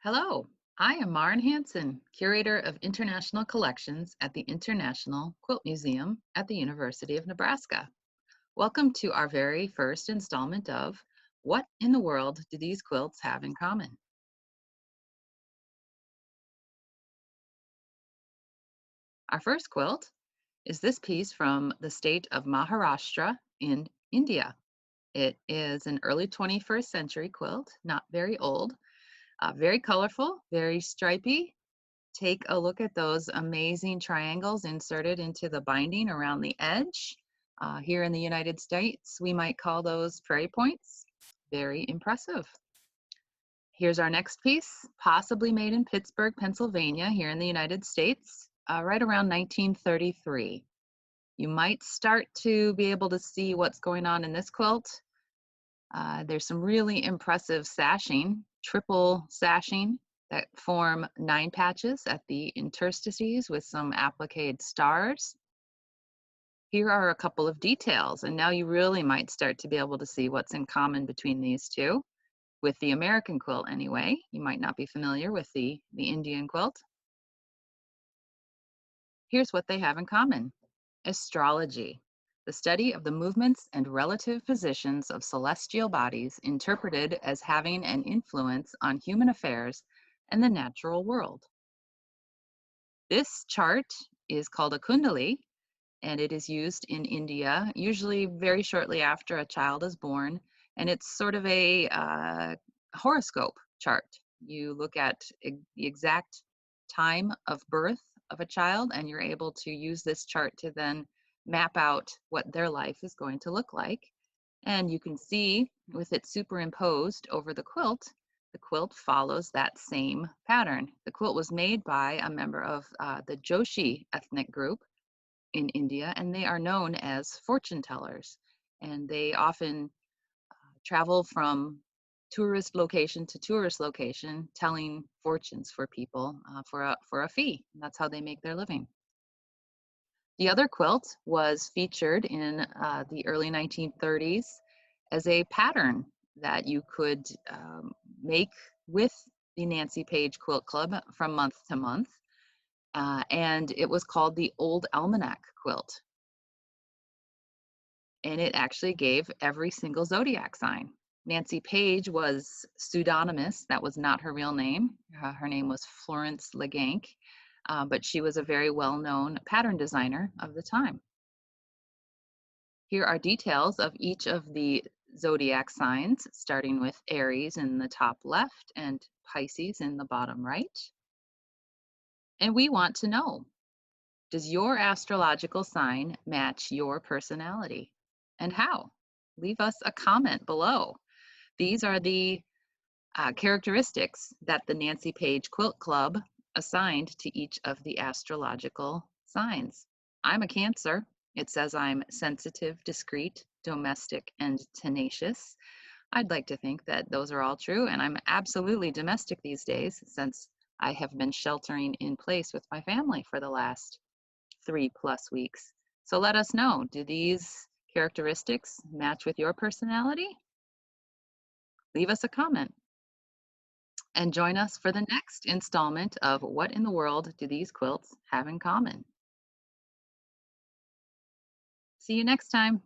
Hello, I am Marin Hanson, curator of international collections at the International Quilt Museum at the University of Nebraska. Welcome to our very first installment of What in the World Do These Quilts Have in Common? Our first quilt is this piece from the state of Maharashtra in India. It is an early 21st century quilt, not very old, very colorful, very stripy. Take a look at those amazing triangles inserted into the binding around the edge. Here in the United States, we might call those prairie points. Very impressive. Here's our next piece, possibly made in Pittsburgh, Pennsylvania, here in the United States, right around 1933. You might start to be able to see what's going on in this quilt. There's some really impressive sashing, triple sashing that form 9 patches at the interstices with some appliqued stars. Here are a couple of details, and now you really might start to be able to see what's in common between these two. With the American quilt anyway, you might not be familiar with the Indian quilt. Here's what they have in common. Astrology, the study of the movements and relative positions of celestial bodies interpreted as having an influence on human affairs and the natural world. This chart is called a kundali, and it is used in India, usually very shortly after a child is born, and it's sort of a horoscope chart. You look at the exact time of birth of a child, and you're able to use this chart to then map out what their life is going to look like. And you can see with it superimposed over the quilt follows that same pattern. The quilt was made by a member of the Joshi ethnic group in India, and they are known as fortune tellers. And they often travel from tourist location to tourist location telling fortunes for people for a fee. And that's how they make their living. The other quilt was featured in the early 1930s as a pattern that you could make with the Nancy Page Quilt Club from month to month. And it was called the Old Almanac Quilt. And it actually gave every single zodiac sign. Nancy Page was pseudonymous. That was not her real name. Her name was Florence LeGank, but she was a very well-known pattern designer of the time. Here are details of each of the zodiac signs, starting with Aries in the top left and Pisces in the bottom right. And we want to know, does your astrological sign match your personality? And how? Leave us a comment below. These are the characteristics that the Nancy Page Quilt Club assigned to each of the astrological signs. I'm a Cancer. It says I'm sensitive, discreet, domestic, and tenacious. I'd like to think that those are all true, and I'm absolutely domestic these days since I have been sheltering in place with my family for the last 3+ weeks. So let us know, do these characteristics match with your personality? Leave us a comment and join us for the next installment of What in the World Do These Quilts Have in Common? See you next time.